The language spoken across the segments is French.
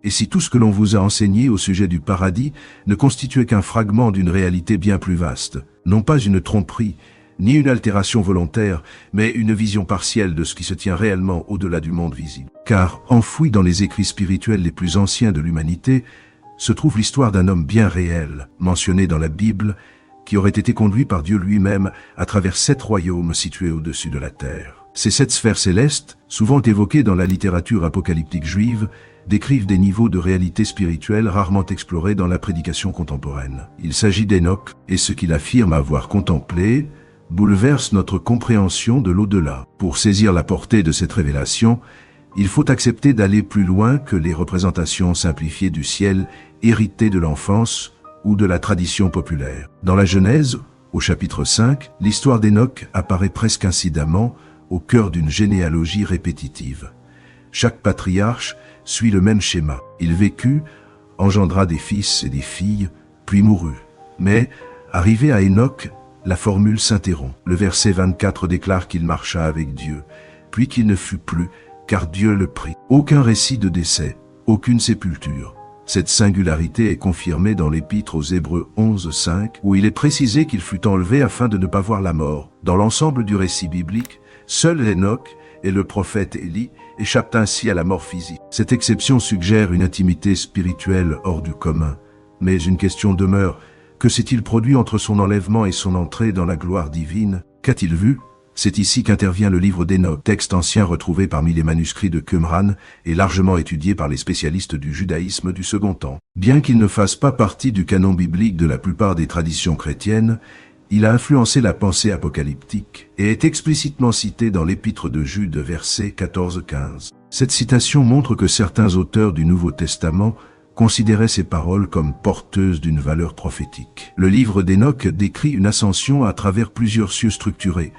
Et si tout ce que l'on vous a enseigné au sujet du paradis ne constituait qu'un fragment d'une réalité bien plus vaste, non pas une tromperie, ni une altération volontaire, mais une vision partielle de ce qui se tient réellement au-delà du monde visible. Car, enfoui dans les écrits spirituels les plus anciens de l'humanité, se trouve l'histoire d'un homme bien réel, mentionné dans la Bible, qui aurait été conduit par Dieu lui-même à travers 7 royaumes situés au-dessus de la terre. Ces 7 sphères célestes, souvent évoquées dans la littérature apocalyptique juive, décrivent des niveaux de réalité spirituelle rarement explorés dans la prédication contemporaine. Il s'agit d'Enoch, et ce qu'il affirme avoir contemplé bouleverse notre compréhension de l'au-delà. Pour saisir la portée de cette révélation, il faut accepter d'aller plus loin que les représentations simplifiées du ciel héritées de l'enfance ou de la tradition populaire. Dans la Genèse, au chapitre 5, l'histoire d'Enoch apparaît presque incidemment au cœur d'une généalogie répétitive. Chaque patriarche suit le même schéma. Il vécut, engendra des fils et des filles, puis mourut. Mais, arrivé à Enoch, la formule s'interrompt. Le verset 24 déclare qu'il marcha avec Dieu, puis qu'il ne fut plus, car Dieu le prit. Aucun récit de décès, aucune sépulture. Cette singularité est confirmée dans l'Épître aux Hébreux 11:5, où il est précisé qu'il fut enlevé afin de ne pas voir la mort. Dans l'ensemble du récit biblique, seul Enoch et le prophète Élie échappent ainsi à la mort physique. Cette exception suggère une intimité spirituelle hors du commun. Mais une question demeure. Que s'est-il produit entre son enlèvement et son entrée dans la gloire divine? Qu'a-t-il vu? C'est ici qu'intervient le livre d'Enoch, texte ancien retrouvé parmi les manuscrits de Qumran et largement étudié par les spécialistes du judaïsme du second temps. Bien qu'il ne fasse pas partie du canon biblique de la plupart des traditions chrétiennes, il a influencé la pensée apocalyptique et est explicitement cité dans l'Épître de Jude, versets 14-15. Cette citation montre que certains auteurs du Nouveau Testament considérait ces paroles comme porteuses d'une valeur prophétique. Le livre d'Enoch décrit une ascension à travers plusieurs cieux structurés,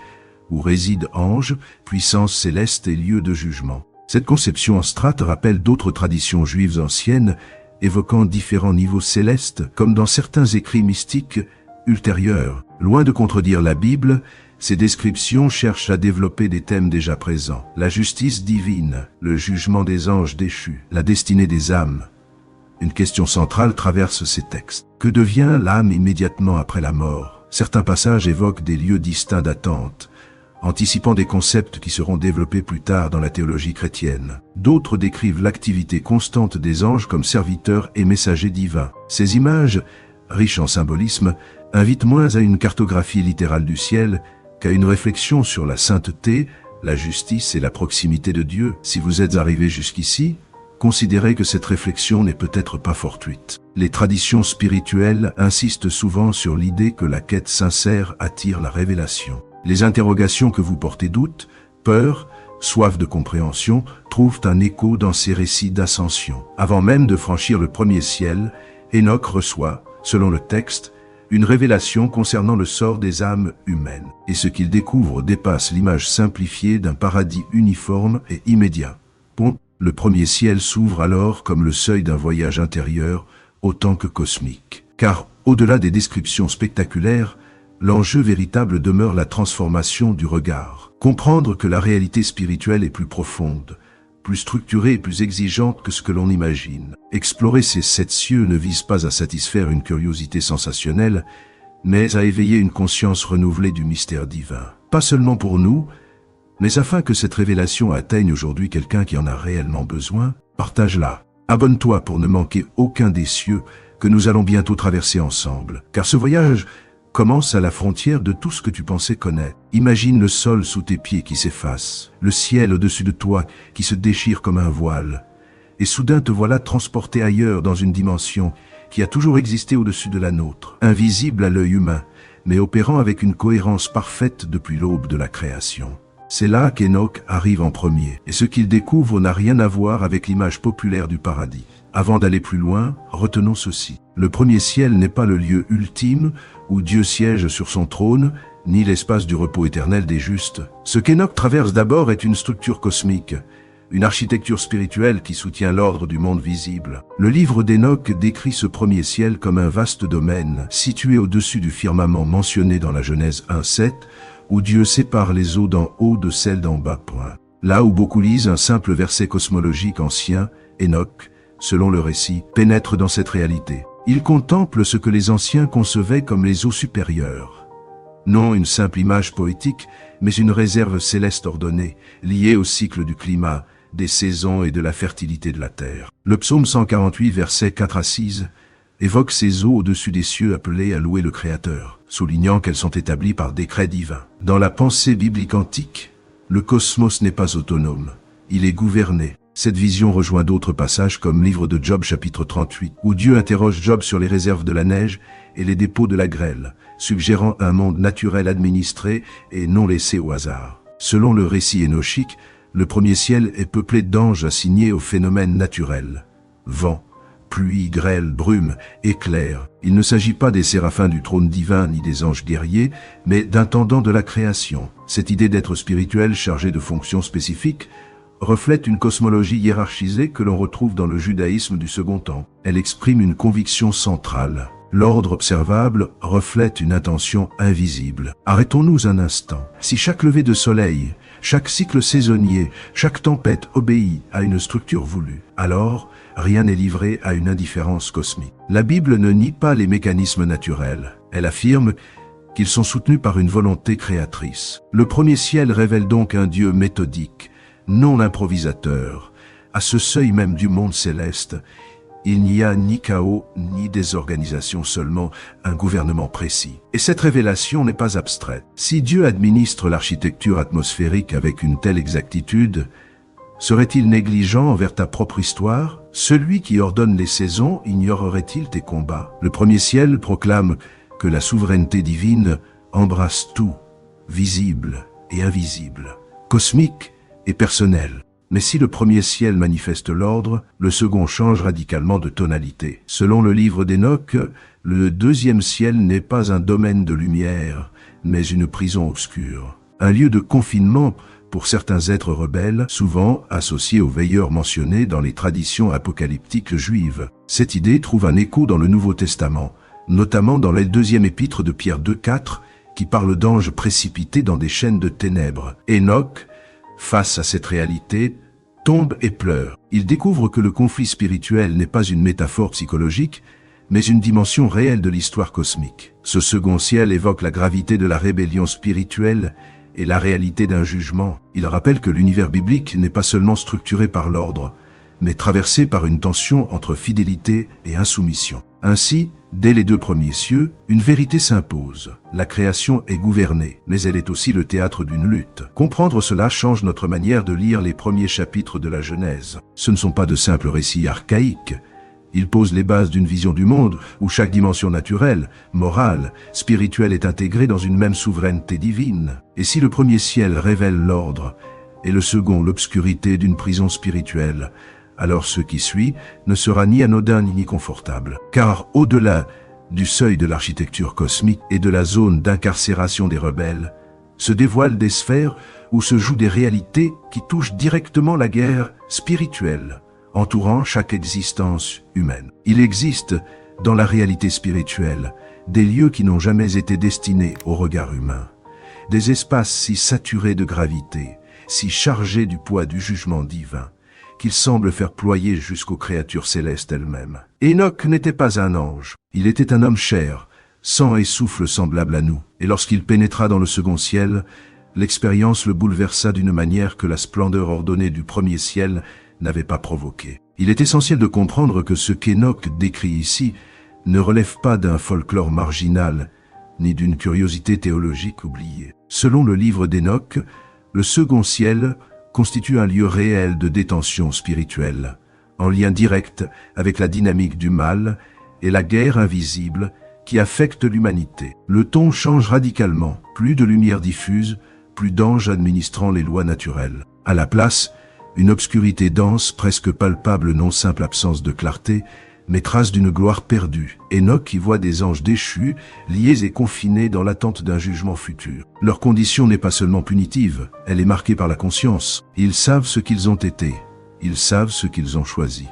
où résident anges, puissances célestes et lieux de jugement. Cette conception en strates rappelle d'autres traditions juives anciennes, évoquant différents niveaux célestes, comme dans certains écrits mystiques ultérieurs. Loin de contredire la Bible, ces descriptions cherchent à développer des thèmes déjà présents. La justice divine, le jugement des anges déchus, la destinée des âmes. Une question centrale traverse ces textes. Que devient l'âme immédiatement après la mort? Certains passages évoquent des lieux distincts d'attente, anticipant des concepts qui seront développés plus tard dans la théologie chrétienne. D'autres décrivent l'activité constante des anges comme serviteurs et messagers divins. Ces images, riches en symbolisme, invitent moins à une cartographie littérale du ciel qu'à une réflexion sur la sainteté, la justice et la proximité de Dieu. Si vous êtes arrivé jusqu'ici, considérez que cette réflexion n'est peut-être pas fortuite. Les traditions spirituelles insistent souvent sur l'idée que la quête sincère attire la révélation. Les interrogations que vous portez doute, peur, soif de compréhension, trouvent un écho dans ces récits d'ascension. Avant même de franchir le premier ciel, Enoch reçoit, selon le texte, une révélation concernant le sort des âmes humaines. Et ce qu'il découvre dépasse l'image simplifiée d'un paradis uniforme et immédiat. Le premier ciel s'ouvre alors comme le seuil d'un voyage intérieur, autant que cosmique. Car, au-delà des descriptions spectaculaires, l'enjeu véritable demeure la transformation du regard. Comprendre que la réalité spirituelle est plus profonde, plus structurée et plus exigeante que ce que l'on imagine. Explorer ces 7 cieux ne vise pas à satisfaire une curiosité sensationnelle, mais à éveiller une conscience renouvelée du mystère divin. Pas seulement pour nous, mais afin que cette révélation atteigne aujourd'hui quelqu'un qui en a réellement besoin, partage-la. Abonne-toi pour ne manquer aucun des cieux que nous allons bientôt traverser ensemble. Car ce voyage commence à la frontière de tout ce que tu pensais connaître. Imagine le sol sous tes pieds qui s'efface, le ciel au-dessus de toi qui se déchire comme un voile. Et soudain te voilà transporté ailleurs dans une dimension qui a toujours existé au-dessus de la nôtre, invisible à l'œil humain, mais opérant avec une cohérence parfaite depuis l'aube de la création. C'est là qu'Enoch arrive en premier, et ce qu'il découvre n'a rien à voir avec l'image populaire du paradis. Avant d'aller plus loin, retenons ceci. Le premier ciel n'est pas le lieu ultime où Dieu siège sur son trône, ni l'espace du repos éternel des justes. Ce qu'Enoch traverse d'abord est une structure cosmique, une architecture spirituelle qui soutient l'ordre du monde visible. Le livre d'Enoch décrit ce premier ciel comme un vaste domaine, situé au-dessus du firmament mentionné dans la Genèse 1:7, où Dieu sépare les eaux d'en haut de celles d'en bas. Là où beaucoup lisent un simple verset cosmologique ancien, Enoch selon le récit, pénètre dans cette réalité. Il contemple ce que les anciens concevaient comme les eaux supérieures. Non une simple image poétique, mais une réserve céleste ordonnée, liée au cycle du climat, des saisons et de la fertilité de la terre. Le psaume 148, versets 4 à 6, évoque ces eaux au-dessus des cieux appelées à louer le Créateur, soulignant qu'elles sont établies par décret divin. Dans la pensée biblique antique, le cosmos n'est pas autonome, il est gouverné. Cette vision rejoint d'autres passages comme livre de Job chapitre 38, où Dieu interroge Job sur les réserves de la neige et les dépôts de la grêle, suggérant un monde naturel administré et non laissé au hasard. Selon le récit énochique, le premier ciel est peuplé d'anges assignés aux phénomènes naturels. Vent, pluie, grêle, brume, éclair. Il ne s'agit pas des séraphins du trône divin ni des anges guerriers, mais d'intendants de la création. Cette idée d'être spirituel chargé de fonctions spécifiques reflète une cosmologie hiérarchisée que l'on retrouve dans le judaïsme du second temps. Elle exprime une conviction centrale. L'ordre observable reflète une intention invisible. Arrêtons-nous un instant. Si chaque lever de soleil, chaque cycle saisonnier, chaque tempête obéit à une structure voulue, alors rien n'est livré à une indifférence cosmique. La Bible ne nie pas les mécanismes naturels. Elle affirme qu'ils sont soutenus par une volonté créatrice. Le premier ciel révèle donc un Dieu méthodique, non improvisateur. À ce seuil même du monde céleste, il n'y a ni chaos ni désorganisation, seulement un gouvernement précis. Et cette révélation n'est pas abstraite. Si Dieu administre l'architecture atmosphérique avec une telle exactitude, serait-il négligent envers ta propre histoire? Celui qui ordonne les saisons ignorerait-il tes combats? Le premier ciel proclame que la souveraineté divine embrasse tout, visible et invisible, cosmique et personnel. Mais si le premier ciel manifeste l'ordre, le second change radicalement de tonalité. Selon le livre d'Enoch, le deuxième ciel n'est pas un domaine de lumière, mais une prison obscure. Un lieu de confinement pour certains êtres rebelles, souvent associés aux veilleurs mentionnés dans les traditions apocalyptiques juives. Cette idée trouve un écho dans le Nouveau Testament, notamment dans la deuxième épître de Pierre 2,4, qui parle d'anges précipités dans des chaînes de ténèbres. Enoch, face à cette réalité, tombe et pleure. Il découvre que le conflit spirituel n'est pas une métaphore psychologique, mais une dimension réelle de l'histoire cosmique. Ce second ciel évoque la gravité de la rébellion spirituelle et la réalité d'un jugement. Il rappelle que l'univers biblique n'est pas seulement structuré par l'ordre, mais traversé par une tension entre fidélité et insoumission. Ainsi, dès les deux premiers cieux, une vérité s'impose. La création est gouvernée, mais elle est aussi le théâtre d'une lutte. Comprendre cela change notre manière de lire les premiers chapitres de la Genèse. Ce ne sont pas de simples récits archaïques. Ils posent les bases d'une vision du monde où chaque dimension naturelle, morale, spirituelle est intégrée dans une même souveraineté divine. Et si le premier ciel révèle l'ordre, et le second l'obscurité d'une prison spirituelle, alors ce qui suit ne sera ni anodin ni confortable. Car au-delà du seuil de l'architecture cosmique et de la zone d'incarcération des rebelles, se dévoilent des sphères où se jouent des réalités qui touchent directement la guerre spirituelle, entourant chaque existence humaine. Il existe, dans la réalité spirituelle, des lieux qui n'ont jamais été destinés au regard humain, des espaces si saturés de gravité, si chargés du poids du jugement divin, qu'il semble faire ployer jusqu'aux créatures célestes elles-mêmes. Enoch n'était pas un ange, il était un homme chair, sang et souffle semblable à nous, et lorsqu'il pénétra dans le second ciel, l'expérience le bouleversa d'une manière que la splendeur ordonnée du premier ciel n'avait pas provoqué. Il est essentiel de comprendre que ce qu'Enoch décrit ici ne relève pas d'un folklore marginal, ni d'une curiosité théologique oubliée. Selon le livre d'Enoch, le second ciel constitue un lieu réel de détention spirituelle, en lien direct avec la dynamique du mal et la guerre invisible qui affecte l'humanité. Le ton change radicalement, plus de lumière diffuse, plus d'anges administrant les lois naturelles. À la place, une obscurité dense, presque palpable, non simple absence de clarté, mais trace d'une gloire perdue. Enoch y voit des anges déchus, liés et confinés dans l'attente d'un jugement futur. Leur condition n'est pas seulement punitive, elle est marquée par la conscience. Ils savent ce qu'ils ont été, ils savent ce qu'ils ont choisi,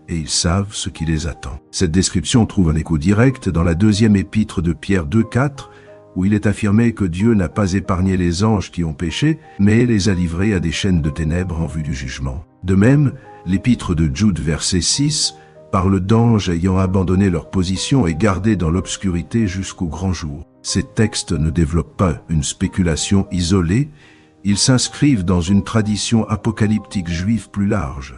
et ils savent ce qui les attend. Cette description trouve un écho direct dans la deuxième épître de Pierre 2,4, où il est affirmé que Dieu n'a pas épargné les anges qui ont péché, mais les a livrés à des chaînes de ténèbres en vue du jugement. De même, l'épître de Jude verset 6 parle d'anges ayant abandonné leur position et gardé dans l'obscurité jusqu'au grand jour. Ces textes ne développent pas une spéculation isolée, ils s'inscrivent dans une tradition apocalyptique juive plus large,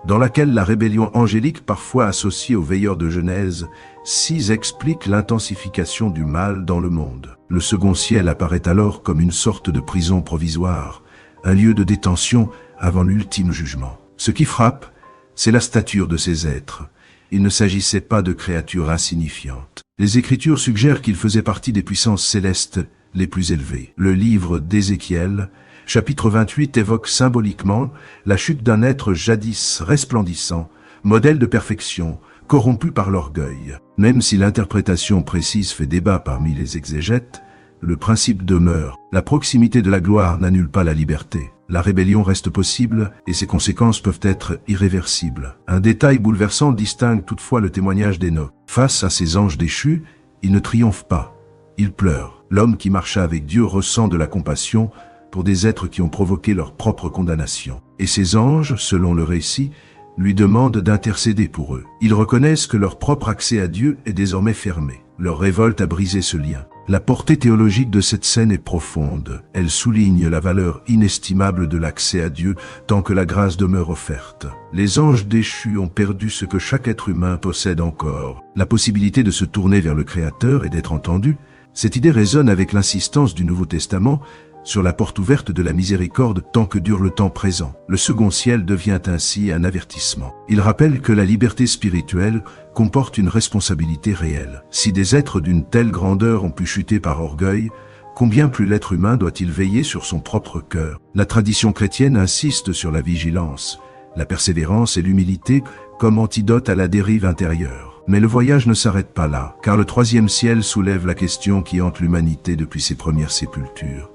dans laquelle la rébellion angélique parfois associée aux veilleurs de Genèse 6 explique l'intensification du mal dans le monde. Le second ciel apparaît alors comme une sorte de prison provisoire, un lieu de détention avant l'ultime jugement. Ce qui frappe, c'est la stature de ces êtres. Il ne s'agissait pas de créatures insignifiantes. Les Écritures suggèrent qu'ils faisaient partie des puissances célestes les plus élevées. Le livre d'Ézéchiel, chapitre 28, évoque symboliquement la chute d'un être jadis resplendissant, modèle de perfection, corrompu par l'orgueil. Même si l'interprétation précise fait débat parmi les exégètes, le principe demeure. La proximité de la gloire n'annule pas la liberté. La rébellion reste possible et ses conséquences peuvent être irréversibles. Un détail bouleversant distingue toutefois le témoignage d'Hénoch. Face à ces anges déchus, il ne triomphe pas. Il pleure. L'homme qui marcha avec Dieu ressent de la compassion pour des êtres qui ont provoqué leur propre condamnation. Et ces anges, selon le récit, lui demandent d'intercéder pour eux. Ils reconnaissent que leur propre accès à Dieu est désormais fermé. Leur révolte a brisé ce lien. La portée théologique de cette scène est profonde. Elle souligne la valeur inestimable de l'accès à Dieu tant que la grâce demeure offerte. Les anges déchus ont perdu ce que chaque être humain possède encore, la possibilité de se tourner vers le Créateur et d'être entendu. Cette idée résonne avec l'insistance du Nouveau Testament sur la porte ouverte de la miséricorde tant que dure le temps présent. Le second ciel devient ainsi un avertissement. Il rappelle que la liberté spirituelle comporte une responsabilité réelle. Si des êtres d'une telle grandeur ont pu chuter par orgueil, combien plus l'être humain doit-il veiller sur son propre cœur? La tradition chrétienne insiste sur la vigilance, la persévérance et l'humilité comme antidote à la dérive intérieure. Mais le voyage ne s'arrête pas là, car le troisième ciel soulève la question qui hante l'humanité depuis ses premières sépultures.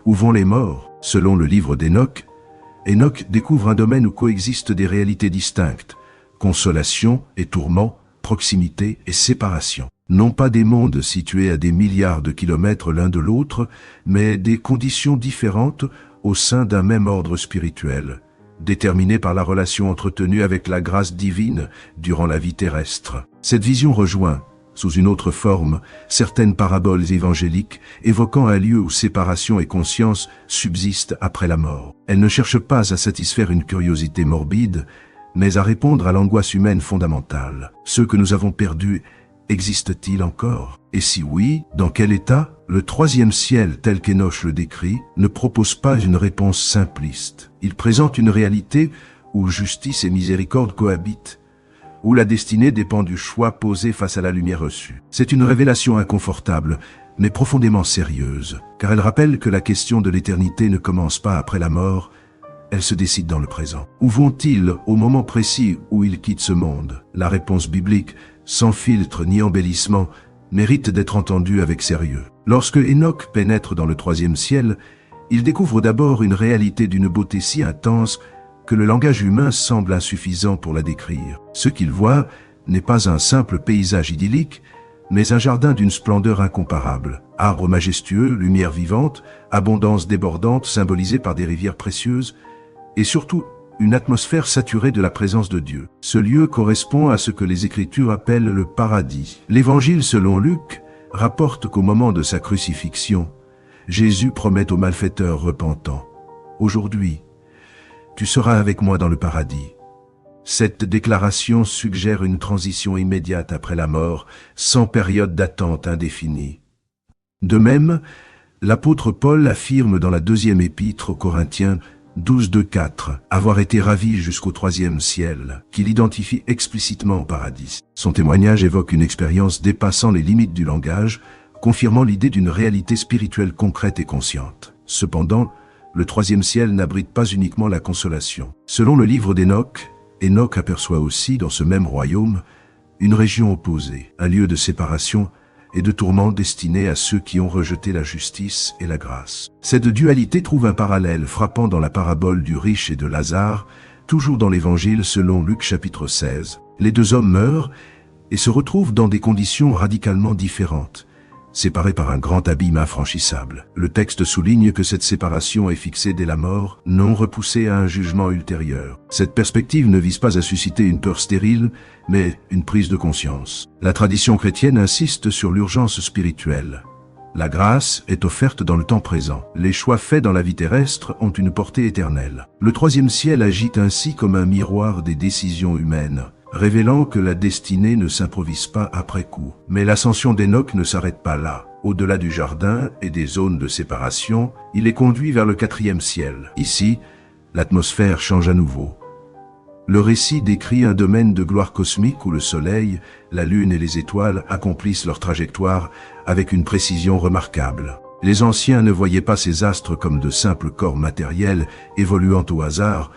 Où vont les morts? Selon le livre d'Hénoch, Hénoch découvre un domaine où coexistent des réalités distinctes, consolation et tourment, proximité et séparation. Non pas des mondes situés à des milliards de kilomètres l'un de l'autre, mais des conditions différentes au sein d'un même ordre spirituel, déterminées par la relation entretenue avec la grâce divine durant la vie terrestre. Cette vision rejoint, sous une autre forme, certaines paraboles évangéliques évoquant un lieu où séparation et conscience subsistent après la mort. Elle ne cherche pas à satisfaire une curiosité morbide, mais à répondre à l'angoisse humaine fondamentale. Ceux que nous avons perdus existent-ils encore? Et si oui, dans quel état? Le troisième ciel, tel qu'Hénoch le décrit, ne propose pas une réponse simpliste. Il présente une réalité où justice et miséricorde cohabitent, où la destinée dépend du choix posé face à la lumière reçue. C'est une révélation inconfortable, mais profondément sérieuse, car elle rappelle que la question de l'éternité ne commence pas après la mort, elle se décide dans le présent. Où vont-ils au moment précis où ils quittent ce monde? La réponse biblique, sans filtre ni embellissement, mérite d'être entendue avec sérieux. Lorsque Hénoch pénètre dans le troisième ciel, il découvre d'abord une réalité d'une beauté si intense que le langage humain semble insuffisant pour la décrire. Ce qu'il voit n'est pas un simple paysage idyllique, mais un jardin d'une splendeur incomparable. Arbres majestueux, lumière vivante, abondance débordante symbolisée par des rivières précieuses, et surtout une atmosphère saturée de la présence de Dieu. Ce lieu correspond à ce que les Écritures appellent le paradis. L'Évangile selon Luc rapporte qu'au moment de sa crucifixion, Jésus promet aux malfaiteurs repentants « Aujourd'hui, tu seras avec moi dans le paradis ». Cette déclaration suggère une transition immédiate après la mort, sans période d'attente indéfinie. De même, l'apôtre Paul affirme dans la deuxième épître aux Corinthiens 12:2-4 avoir été ravi jusqu'au troisième ciel, qu'il identifie explicitement au paradis. Son témoignage évoque une expérience dépassant les limites du langage, confirmant l'idée d'une réalité spirituelle concrète et consciente. Cependant, le troisième ciel n'abrite pas uniquement la consolation. Selon le livre d'Hénoch, Hénoch aperçoit aussi dans ce même royaume une région opposée, un lieu de séparation et de tourment destiné à ceux qui ont rejeté la justice et la grâce. Cette dualité trouve un parallèle frappant dans la parabole du riche et de Lazare, toujours dans l'Évangile selon Luc chapitre 16. Les deux hommes meurent et se retrouvent dans des conditions radicalement différentes, séparés par un grand abîme infranchissable. Le texte souligne que cette séparation est fixée dès la mort, non repoussée à un jugement ultérieur. Cette perspective ne vise pas à susciter une peur stérile, mais une prise de conscience. La tradition chrétienne insiste sur l'urgence spirituelle. La grâce est offerte dans le temps présent. Les choix faits dans la vie terrestre ont une portée éternelle. Le troisième ciel agit ainsi comme un miroir des décisions humaines, révélant que la destinée ne s'improvise pas après coup. Mais l'ascension d'Enoch ne s'arrête pas là. Au-delà du jardin et des zones de séparation, il est conduit vers le quatrième ciel. Ici, l'atmosphère change à nouveau. Le récit décrit un domaine de gloire cosmique où le soleil, la lune et les étoiles accomplissent leur trajectoire avec une précision remarquable. Les anciens ne voyaient pas ces astres comme de simples corps matériels évoluant au hasard,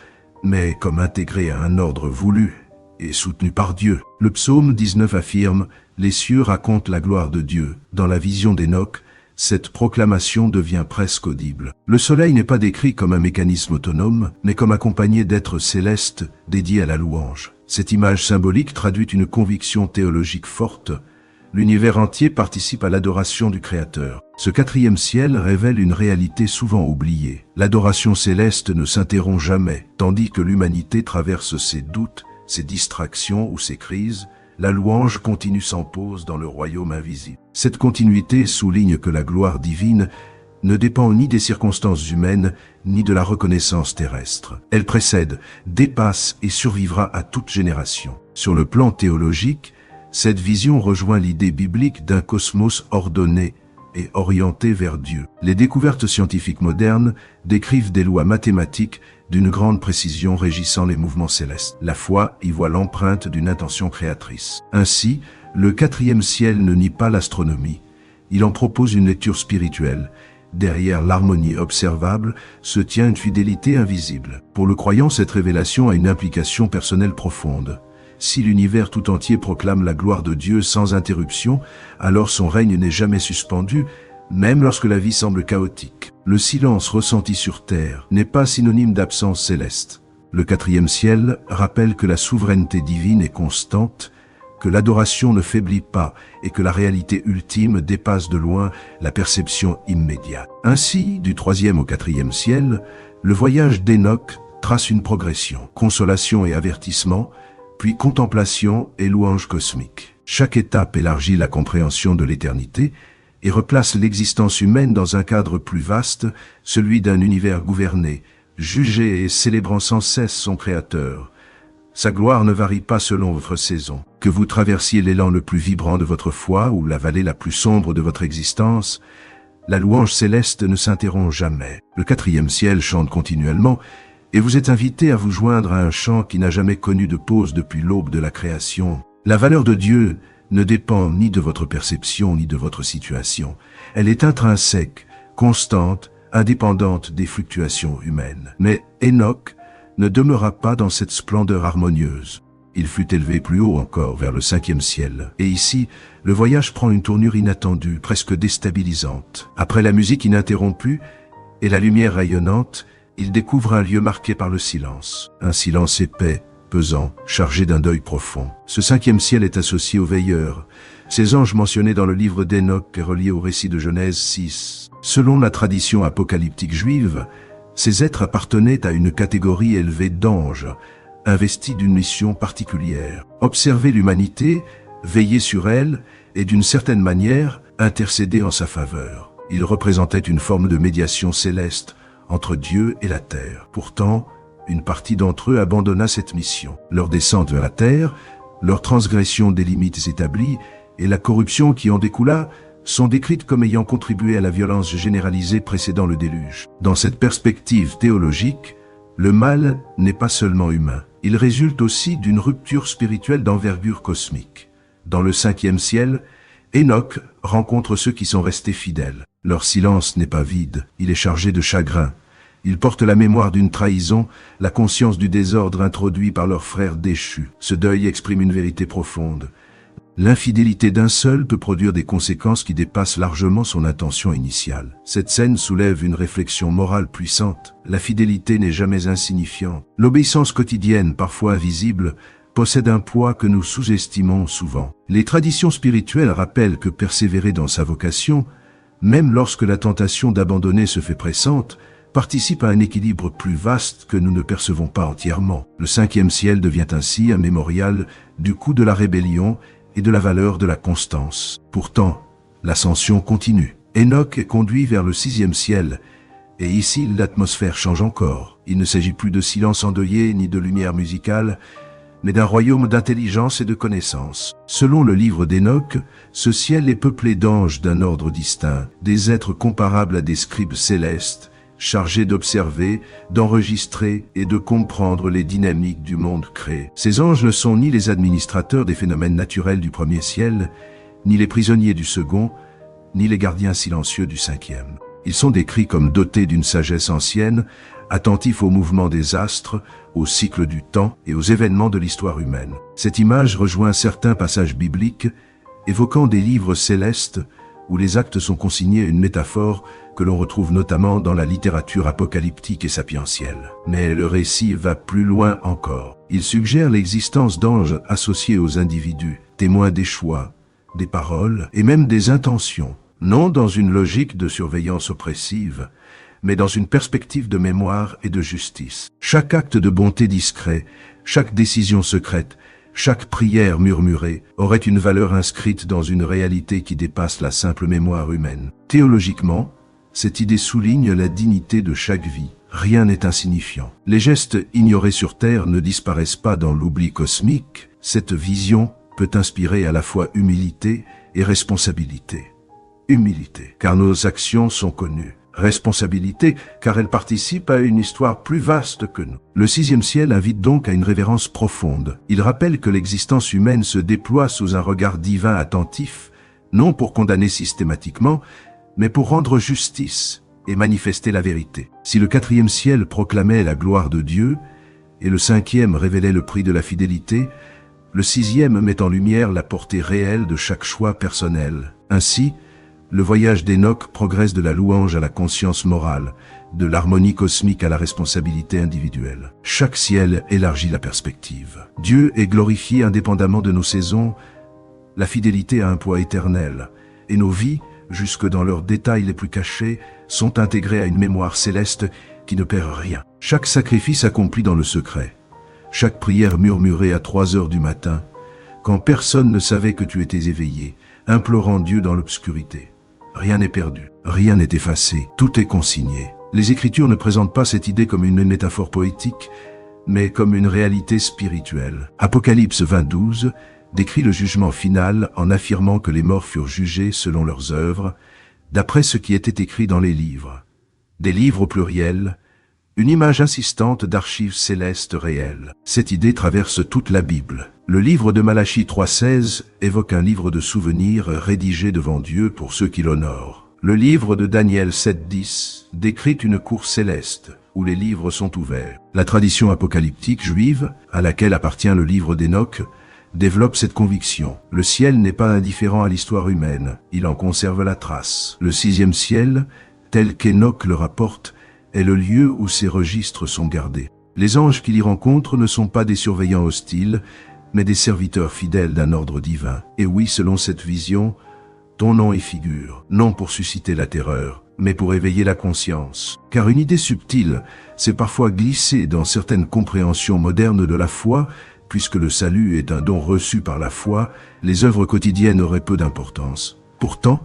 mais comme intégrés à un ordre voulu et soutenu par Dieu. Le psaume 19 affirme « Les cieux racontent la gloire de Dieu ». Dans la vision d'Enoch, cette proclamation devient presque audible. Le soleil n'est pas décrit comme un mécanisme autonome, mais comme accompagné d'êtres célestes dédiés à la louange. Cette image symbolique traduit une conviction théologique forte. L'univers entier participe à l'adoration du Créateur. Ce quatrième ciel révèle une réalité souvent oubliée. L'adoration céleste ne s'interrompt jamais, tandis que l'humanité traverse ses doutes, ses distractions ou ses crises. La louange continue sans pause dans le royaume invisible. Cette continuité souligne que la gloire divine ne dépend ni des circonstances humaines, ni de la reconnaissance terrestre. Elle précède, dépasse et survivra à toute génération. Sur le plan théologique, cette vision rejoint l'idée biblique d'un cosmos ordonné et orienté vers Dieu. Les découvertes scientifiques modernes décrivent des lois mathématiques d'une grande précision régissant les mouvements célestes. La foi y voit l'empreinte d'une intention créatrice. Ainsi, le quatrième ciel ne nie pas l'astronomie. Il en propose une lecture spirituelle. Derrière l'harmonie observable se tient une fidélité invisible. Pour le croyant, cette révélation a une implication personnelle profonde. Si l'univers tout entier proclame la gloire de Dieu sans interruption, alors son règne n'est jamais suspendu, même lorsque la vie semble chaotique. Le silence ressenti sur terre n'est pas synonyme d'absence céleste. Le quatrième ciel rappelle que la souveraineté divine est constante, que l'adoration ne faiblit pas et que la réalité ultime dépasse de loin la perception immédiate. Ainsi, du troisième au quatrième ciel, le voyage d'Enoch trace une progression, consolation et avertissement, puis contemplation et louange cosmique. Chaque étape élargit la compréhension de l'éternité et replace l'existence humaine dans un cadre plus vaste, celui d'un univers gouverné, jugé et célébrant sans cesse son Créateur. Sa gloire ne varie pas selon votre saison. Que vous traversiez l'élan le plus vibrant de votre foi ou la vallée la plus sombre de votre existence, la louange céleste ne s'interrompt jamais. Le quatrième ciel chante continuellement, et vous êtes invité à vous joindre à un chant qui n'a jamais connu de pause depuis l'aube de la création. La valeur de Dieu ne dépend ni de votre perception ni de votre situation. Elle est intrinsèque, constante, indépendante des fluctuations humaines. Mais Enoch ne demeura pas dans cette splendeur harmonieuse. Il fut élevé plus haut encore, vers le cinquième ciel. Et ici, le voyage prend une tournure inattendue, presque déstabilisante. Après la musique ininterrompue et la lumière rayonnante, il découvre un lieu marqué par le silence. Un silence épais, pesant, chargé d'un deuil profond. Ce cinquième ciel est associé aux veilleurs, ces anges mentionnés dans le livre d'Enoch et reliés au récit de Genèse 6. Selon la tradition apocalyptique juive, ces êtres appartenaient à une catégorie élevée d'anges, investis d'une mission particulière. Observer l'humanité, veiller sur elle et d'une certaine manière intercéder en sa faveur. Ils représentaient une forme de médiation céleste entre Dieu et la terre. Pourtant, une partie d'entre eux abandonna cette mission. Leur descente vers la terre, leur transgression des limites établies et la corruption qui en découla sont décrites comme ayant contribué à la violence généralisée précédant le déluge. Dans cette perspective théologique, le mal n'est pas seulement humain. Il résulte aussi d'une rupture spirituelle d'envergure cosmique. Dans le cinquième ciel, Enoch rencontre ceux qui sont restés fidèles. Leur silence n'est pas vide, il est chargé de chagrin. Ils portent la mémoire d'une trahison, la conscience du désordre introduit par leurs frères déchus. Ce deuil exprime une vérité profonde. L'infidélité d'un seul peut produire des conséquences qui dépassent largement son intention initiale. Cette scène soulève une réflexion morale puissante. La fidélité n'est jamais insignifiante. L'obéissance quotidienne, parfois invisible, possède un poids que nous sous-estimons souvent. Les traditions spirituelles rappellent que persévérer dans sa vocation, même lorsque la tentation d'abandonner se fait pressante, participe à un équilibre plus vaste que nous ne percevons pas entièrement. Le 5e ciel devient ainsi un mémorial du coût de la rébellion et de la valeur de la constance. Pourtant, l'ascension continue. Enoch est conduit vers le 6e ciel, et ici l'atmosphère change encore. Il ne s'agit plus de silence endeuillé ni de lumière musicale, mais d'un royaume d'intelligence et de connaissance. Selon le livre d'Enoch, ce ciel est peuplé d'anges d'un ordre distinct, des êtres comparables à des scribes célestes, chargés d'observer, d'enregistrer et de comprendre les dynamiques du monde créé. Ces anges ne sont ni les administrateurs des phénomènes naturels du 1er ciel, ni les prisonniers du 2nd, ni les gardiens silencieux du 5e. Ils sont décrits comme dotés d'une sagesse ancienne, attentifs aux mouvements des astres, au cycle du temps et aux événements de l'histoire humaine. Cette image rejoint certains passages bibliques, évoquant des livres célestes où les actes sont consignés à une métaphore que l'on retrouve notamment dans la littérature apocalyptique et sapientielle. Mais le récit va plus loin encore. Il suggère l'existence d'anges associés aux individus, témoins des choix, des paroles et même des intentions, non dans une logique de surveillance oppressive, mais dans une perspective de mémoire et de justice. Chaque acte de bonté discret, chaque décision secrète, chaque prière murmurée aurait une valeur inscrite dans une réalité qui dépasse la simple mémoire humaine. Théologiquement, cette idée souligne la dignité de chaque vie. Rien n'est insignifiant. Les gestes ignorés sur Terre ne disparaissent pas dans l'oubli cosmique. Cette vision peut inspirer à la fois humilité et responsabilité. Humilité, car nos actions sont connues. Responsabilité, car elles participent à une histoire plus vaste que nous. Le 6e ciel invite donc à une révérence profonde. Il rappelle que l'existence humaine se déploie sous un regard divin attentif, non pour condamner systématiquement, mais pour rendre justice et manifester la vérité. Si le 4e ciel proclamait la gloire de Dieu, et le 5e révélait le prix de la fidélité, le 6e met en lumière la portée réelle de chaque choix personnel. Ainsi, le voyage d'Enoch progresse de la louange à la conscience morale, de l'harmonie cosmique à la responsabilité individuelle. Chaque ciel élargit la perspective. Dieu est glorifié indépendamment de nos saisons, la fidélité a un poids éternel, et nos vies, jusque dans leurs détails les plus cachés, sont intégrées à une mémoire céleste qui ne perd rien. Chaque sacrifice accompli dans le secret, chaque prière murmurée à 3 heures du matin, quand personne ne savait que tu étais éveillé, implorant Dieu dans l'obscurité. Rien n'est perdu, rien n'est effacé, tout est consigné. Les Écritures ne présentent pas cette idée comme une métaphore poétique, mais comme une réalité spirituelle. Apocalypse 20:12 décrit le jugement final en affirmant que les morts furent jugés selon leurs œuvres, d'après ce qui était écrit dans les livres. Des livres au pluriel, une image insistante d'archives célestes réelles. Cette idée traverse toute la Bible. Le livre de Malachie 3:16 évoque un livre de souvenirs rédigé devant Dieu pour ceux qui l'honorent. Le livre de Daniel 7:10 décrit une cour céleste où les livres sont ouverts. La tradition apocalyptique juive, à laquelle appartient le livre d'Enoch, développe cette conviction. Le ciel n'est pas indifférent à l'histoire humaine, il en conserve la trace. Le 6e ciel, tel qu'Enoch le rapporte, est le lieu où ces registres sont gardés. Les anges qu'il y rencontre ne sont pas des surveillants hostiles, mais des serviteurs fidèles d'un ordre divin. Et oui, selon cette vision, ton nom y figure, non pour susciter la terreur, mais pour éveiller la conscience. Car une idée subtile s'est parfois glissée dans certaines compréhensions modernes de la foi. Puisque le salut est un don reçu par la foi, les œuvres quotidiennes auraient peu d'importance. Pourtant,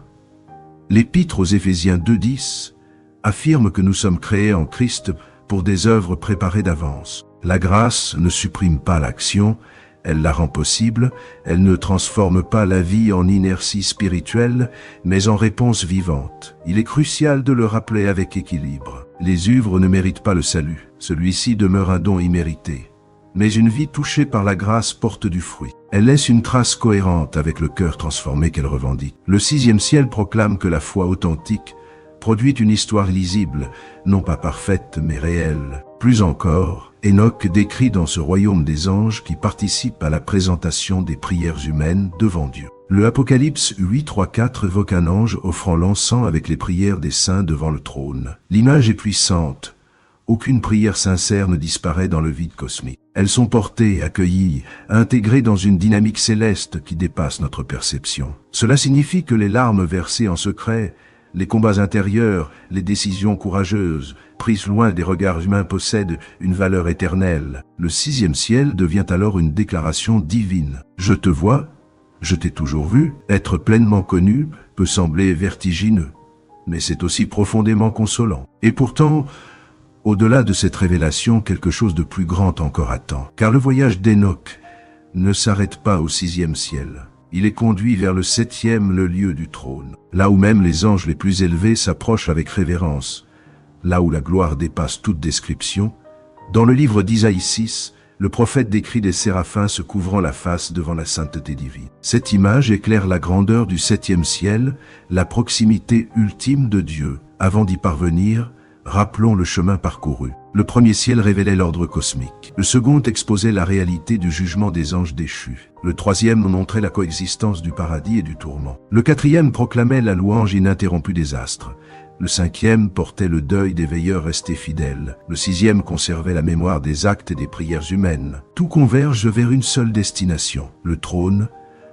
l'Épître aux Éphésiens 2:10 affirme que nous sommes créés en Christ pour des œuvres préparées d'avance. La grâce ne supprime pas l'action, elle la rend possible, elle ne transforme pas la vie en inertie spirituelle, mais en réponse vivante. Il est crucial de le rappeler avec équilibre. Les œuvres ne méritent pas le salut, celui-ci demeure un don immérité. Mais une vie touchée par la grâce porte du fruit. Elle laisse une trace cohérente avec le cœur transformé qu'elle revendique. Le 6e ciel proclame que la foi authentique produit une histoire lisible, non pas parfaite mais réelle. Plus encore, Enoch décrit dans ce royaume des anges qui participent à la présentation des prières humaines devant Dieu. Le Apocalypse 8:3-4 évoque un ange offrant l'encens avec les prières des saints devant le trône. L'image est puissante. Aucune prière sincère ne disparaît dans le vide cosmique. Elles sont portées, accueillies, intégrées dans une dynamique céleste qui dépasse notre perception. Cela signifie que les larmes versées en secret, les combats intérieurs, les décisions courageuses, prises loin des regards humains possèdent une valeur éternelle. Le 6e ciel devient alors une déclaration divine. Je te vois, je t'ai toujours vu. Être pleinement connu peut sembler vertigineux, mais c'est aussi profondément consolant. Et pourtant, au-delà de cette révélation, quelque chose de plus grand encore attend. Car le voyage d'Hénoch ne s'arrête pas au 6e ciel. Il est conduit vers le 7e, le lieu du trône. Là où même les anges les plus élevés s'approchent avec révérence. Là où la gloire dépasse toute description. Dans le livre d'Isaïe 6, le prophète décrit des séraphins se couvrant la face devant la sainteté divine. Cette image éclaire la grandeur du 7e ciel, la proximité ultime de Dieu. Avant d'y parvenir, rappelons le chemin parcouru. Le 1er ciel révélait l'ordre cosmique. Le 2e exposait la réalité du jugement des anges déchus. Le 3e montrait la coexistence du paradis et du tourment. Le 4e proclamait la louange ininterrompue des astres. Le 5e portait le deuil des veilleurs restés fidèles. Le 6e conservait la mémoire des actes et des prières humaines. Tout converge vers une seule destination, le trône,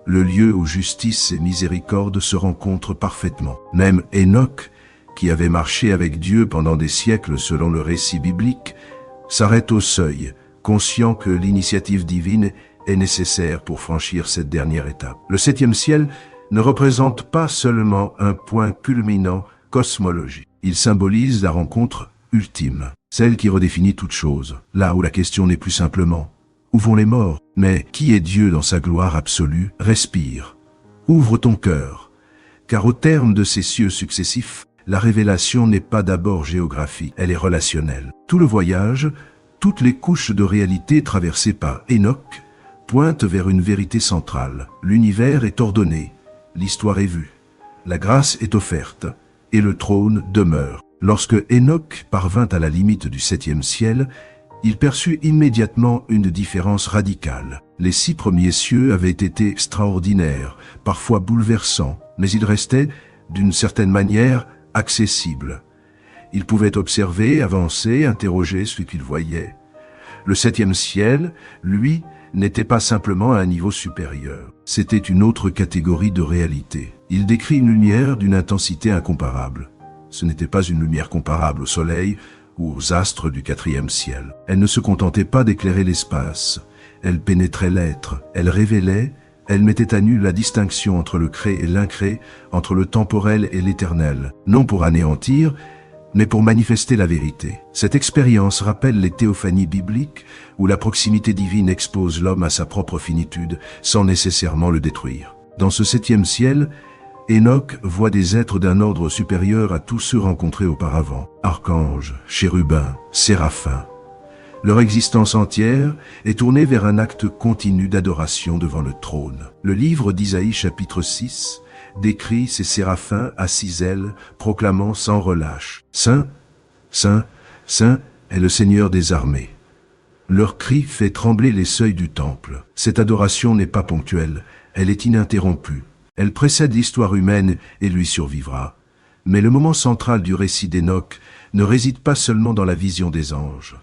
le lieu où justice et miséricorde se rencontrent parfaitement. Même Hénoch, qui avait marché avec Dieu pendant des siècles selon le récit biblique, s'arrête au seuil, conscient que l'initiative divine est nécessaire pour franchir cette dernière étape. Le 7e ciel ne représente pas seulement un point culminant cosmologique. Il symbolise la rencontre ultime, celle qui redéfinit toute chose, là où la question n'est plus simplement « Où vont les morts ?» mais « Qui est Dieu dans sa gloire absolue ?» Respire, ouvre ton cœur, car au terme de ces cieux successifs, la révélation n'est pas d'abord géographique, elle est relationnelle. Tout le voyage, toutes les couches de réalité traversées par Hénoch pointent vers une vérité centrale. L'univers est ordonné, l'histoire est vue, la grâce est offerte, et le trône demeure. Lorsque Hénoch parvint à la limite du 7e ciel, il perçut immédiatement une différence radicale. Les 6 premiers cieux avaient été extraordinaires, parfois bouleversants, mais ils restaient, d'une certaine manière, accessible. Il pouvait observer, avancer, interroger ce qu'il voyait. Le 7e ciel, lui, n'était pas simplement à un niveau supérieur. C'était une autre catégorie de réalité. Il décrit une lumière d'une intensité incomparable. Ce n'était pas une lumière comparable au soleil ou aux astres du 4e ciel. Elle ne se contentait pas d'éclairer l'espace. Elle pénétrait l'être. Elle révélait. Elle mettait à nu la distinction entre le créé et l'incréé, entre le temporel et l'éternel, non pour anéantir, mais pour manifester la vérité. Cette expérience rappelle les théophanies bibliques, où la proximité divine expose l'homme à sa propre finitude, sans nécessairement le détruire. Dans ce 7e ciel, Hénoch voit des êtres d'un ordre supérieur à tous ceux rencontrés auparavant. Archanges, chérubins, séraphins. Leur existence entière est tournée vers un acte continu d'adoration devant le trône. Le livre d'Isaïe chapitre 6 décrit ces séraphins à 6 ailes, proclamant sans relâche « Saint, Saint, Saint est le Seigneur des armées ». Leur cri fait trembler les seuils du temple. Cette adoration n'est pas ponctuelle, elle est ininterrompue. Elle précède l'histoire humaine et lui survivra. Mais le moment central du récit d'Hénoch ne réside pas seulement dans la vision des anges.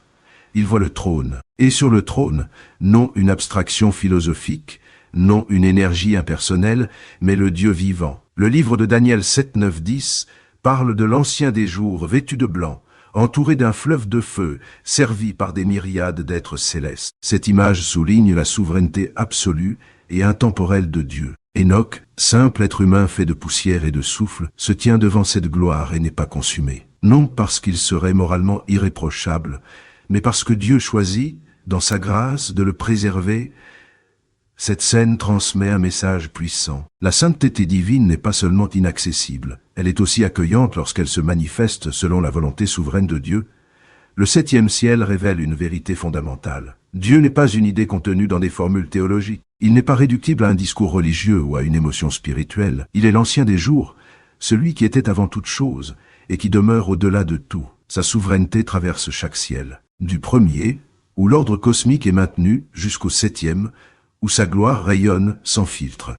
Il voit le trône, et sur le trône, non une abstraction philosophique, non une énergie impersonnelle, mais le Dieu vivant. Le livre de Daniel 7, 9, 10 parle de l'ancien des jours vêtu de blanc, entouré d'un fleuve de feu, servi par des myriades d'êtres célestes. Cette image souligne la souveraineté absolue et intemporelle de Dieu. Hénoch, simple être humain fait de poussière et de souffle, se tient devant cette gloire et n'est pas consumé. Non parce qu'il serait moralement irréprochable, mais parce que Dieu choisit, dans sa grâce, de le préserver. Cette scène transmet un message puissant. La sainteté divine n'est pas seulement inaccessible, elle est aussi accueillante lorsqu'elle se manifeste selon la volonté souveraine de Dieu. Le 7e ciel révèle une vérité fondamentale. Dieu n'est pas une idée contenue dans des formules théologiques. Il n'est pas réductible à un discours religieux ou à une émotion spirituelle. Il est l'ancien des jours, celui qui était avant toute chose et qui demeure au-delà de tout. Sa souveraineté traverse chaque ciel. Du premier, où l'ordre cosmique est maintenu, jusqu'au 7e, où sa gloire rayonne sans filtre.